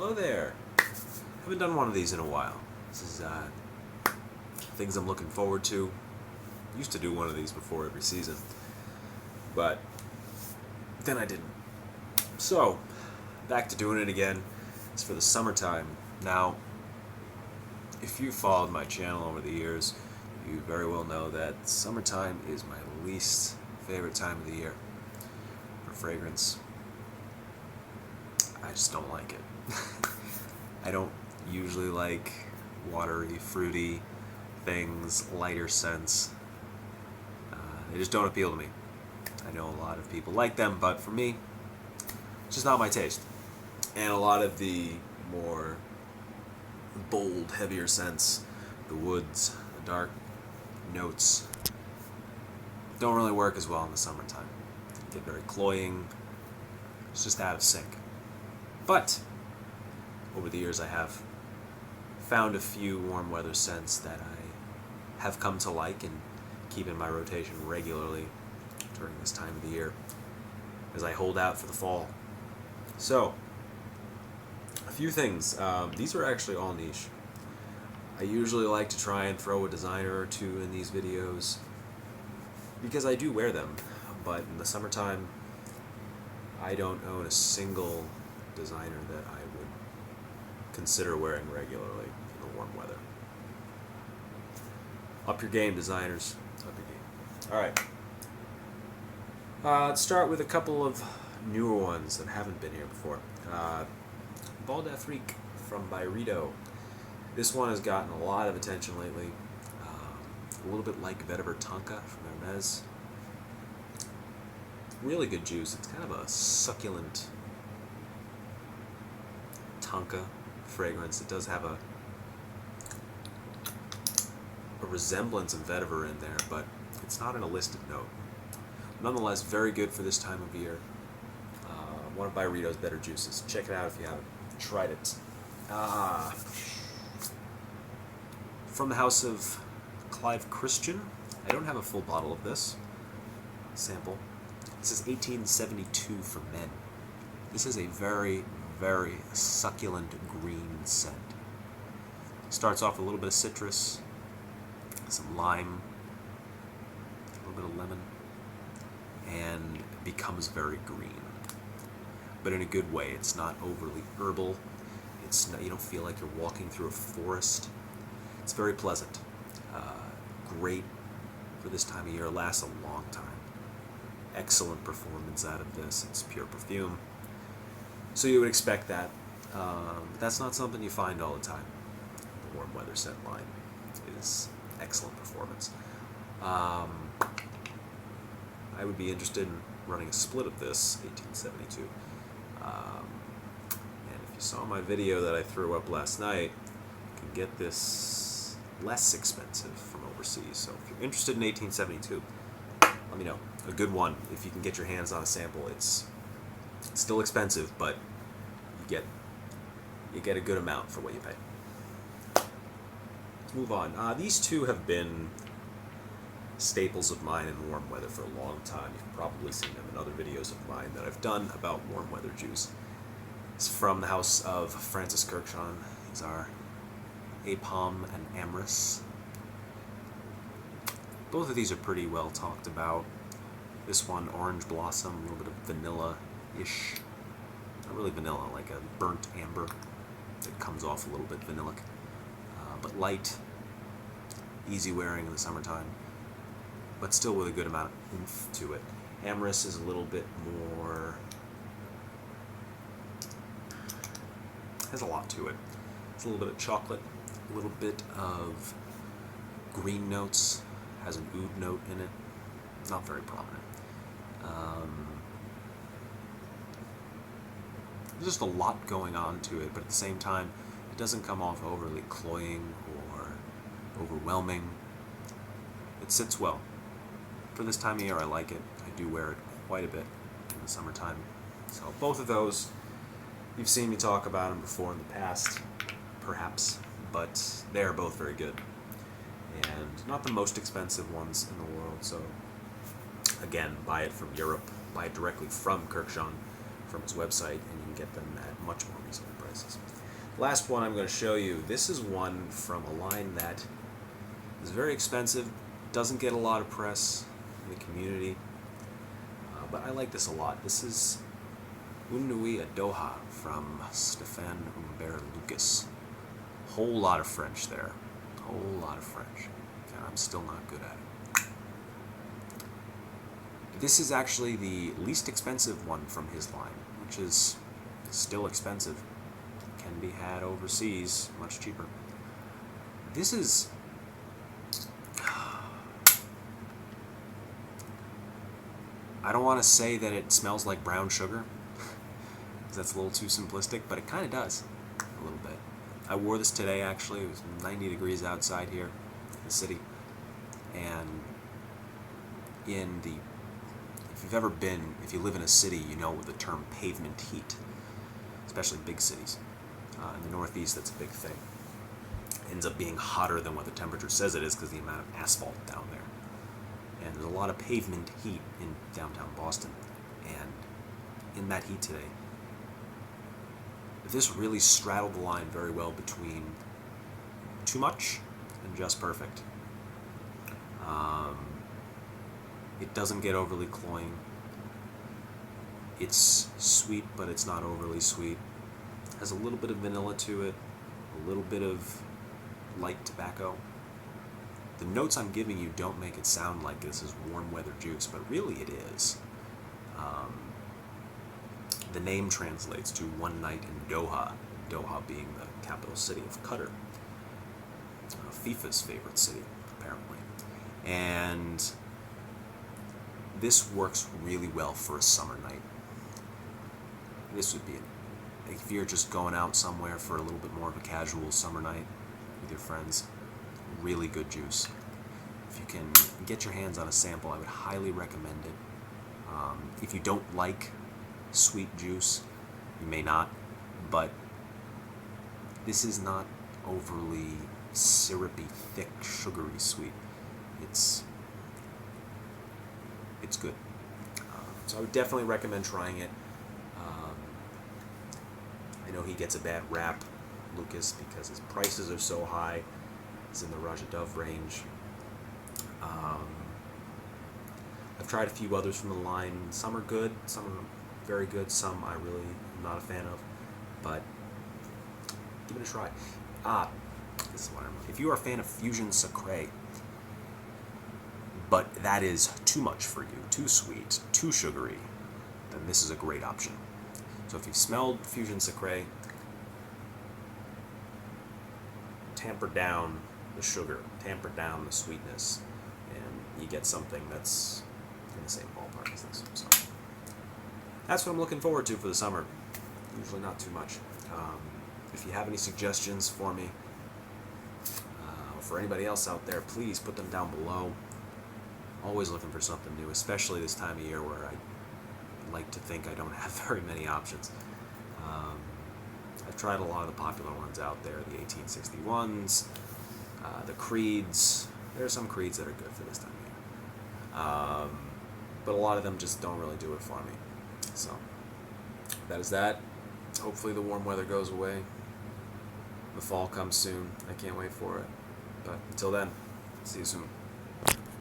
Hello there. Haven't done one of these in a while. This is things I'm looking forward to. Used to do one of these before every season, but then I didn't. So, back to doing it again. It's for the summertime. Now, if you followed my channel over the years, you very well know that summertime is my least favorite time of the year for fragrance. I just don't like it. I don't usually like watery, fruity things, lighter scents. They just don't appeal to me. I know a lot of people like them, but for me, it's just not my taste. And a lot of the more bold, heavier scents, the woods, the dark notes, don't really work as well in the summertime. They get very cloying. It's just out of sync. But over the years I have found a few warm weather scents that I have come to like and keep in my rotation regularly during this time of the year as I hold out for the fall. So, a few things. These are actually all niche. I usually like to try and throw a designer or two in these videos because I do wear them, but in the summertime I don't own a single designer that I would consider wearing regularly in the warm weather. Up your game, designers. Up your game. Alright. Let's start with a couple of newer ones that haven't been here before. Bal d'Afrique from Byredo. This one has gotten a lot of attention lately. A little bit like Vetiver Tonka from Hermes. Really good juice. It's kind of a succulent Tonka fragrance. It does have a resemblance of vetiver in there, but it's not an illicit note. Nonetheless, very good for this time of year. One of Byredo's better juices. Check it out if you haven't tried it. From the house of Clive Christian. I don't have a full bottle of this sample. This is 1872 for men. This is a very, very succulent green scent. Starts off with a little bit of citrus, some lime, a little bit of lemon, and becomes very green. But in a good way. It's not overly herbal. It's not, you don't feel like you're walking through a forest. It's very pleasant. Great for this time of year. Lasts a long time. Excellent performance out of this. It's pure perfume. So you would expect that. That's not something you find all the time. The warm weather scent line is excellent performance. I would be interested in running a split of this, 1872. And if you saw my video that I threw up last night, you can get this less expensive from overseas. So if you're interested in 1872, let me know. A good one, if you can get your hands on a sample. It's still expensive, but you get a good amount for what you pay. Let's move on. These two have been staples of mine in warm weather for a long time. You've probably seen them in other videos of mine that I've done about warm weather juice. It's from the house of Francis Kurkdjian. These are Apom and Amyris. Both of these are pretty well talked about. This one, orange blossom, a little bit of vanilla-ish. Not really vanilla, like a burnt amber that comes off a little bit vanillic. But light, easy wearing in the summertime, but still with a good amount of oomph to it. Amyris is a little bit more, has a lot to it. It's a little bit of chocolate, a little bit of green notes, has an oud note in it, not very prominent. There's just a lot going on to it, but at the same time, it doesn't come off overly cloying or overwhelming. It sits well. For this time of year, I like it. I do wear it quite a bit in the summertime. So both of those, you've seen me talk about them before in the past, perhaps, but they are both very good. And not the most expensive ones in the world, so again, buy it from Europe, buy it directly from Kurkdjian, from his website, and you can get them at much more reasonable prices. Last one I'm going to show you. This is one from a line that is very expensive, doesn't get a lot of press in the community, but I like this a lot. This is Une Nuit at Doha from Stefan Humbert Lucas. Whole lot of French there. Whole lot of French. And I'm still not good at it. This is actually the least expensive one from his line, which is still expensive. Can be had overseas, much cheaper. This is... I don't want to say that it smells like brown sugar, because that's a little too simplistic, but it kind of does, a little bit. I wore this today, actually. It was 90 degrees outside here in the city. And if you live in a city, you know the term pavement heat, especially big cities. In the Northeast, that's a big thing. It ends up being hotter than what the temperature says it is because of the amount of asphalt down there. And there's a lot of pavement heat in downtown Boston. And in that heat today, this really straddled the line very well between too much and just perfect. It doesn't get overly cloying. It's sweet, but it's not overly sweet. It has a little bit of vanilla to it, a little bit of light tobacco. The notes I'm giving you don't make it sound like this is warm weather juice, but really it is. The name translates to One Night in Doha, Doha being the capital city of Qatar, FIFA's favorite city, apparently. And this works really well for a summer night. This would be if you're just going out somewhere for a little bit more of a casual summer night with your friends, really good juice. If you can get your hands on a sample, I would highly recommend it. If you don't like sweet juice, you may not, but this is not overly syrupy, thick, sugary sweet. It's good. So I would definitely recommend trying it. I know he gets a bad rap, Lucas, because his prices are so high. He's in the Raja Dove range. I've tried a few others from the line. Some are good, some are very good, some I really am not a fan of, but give it a try. This is what if you are a fan of Fusion Sacré, but that is too much for you, too sweet, too sugary, then this is a great option. So if you've smelled Fusion Sacré, tamper down the sugar, tamper down the sweetness, and you get something that's in the same ballpark as this. So that's what I'm looking forward to for the summer. Usually not too much. If you have any suggestions for me, or for anybody else out there, please put them down below. Always looking for something new, especially this time of year where I like to think I don't have very many options. I've tried a lot of the popular ones out there, the 1861s, the Creeds. There are some Creeds that are good for this time of year. But a lot of them just don't really do it for me. So, that is that. Hopefully the warm weather goes away. The fall comes soon. I can't wait for it. But until then, see you soon.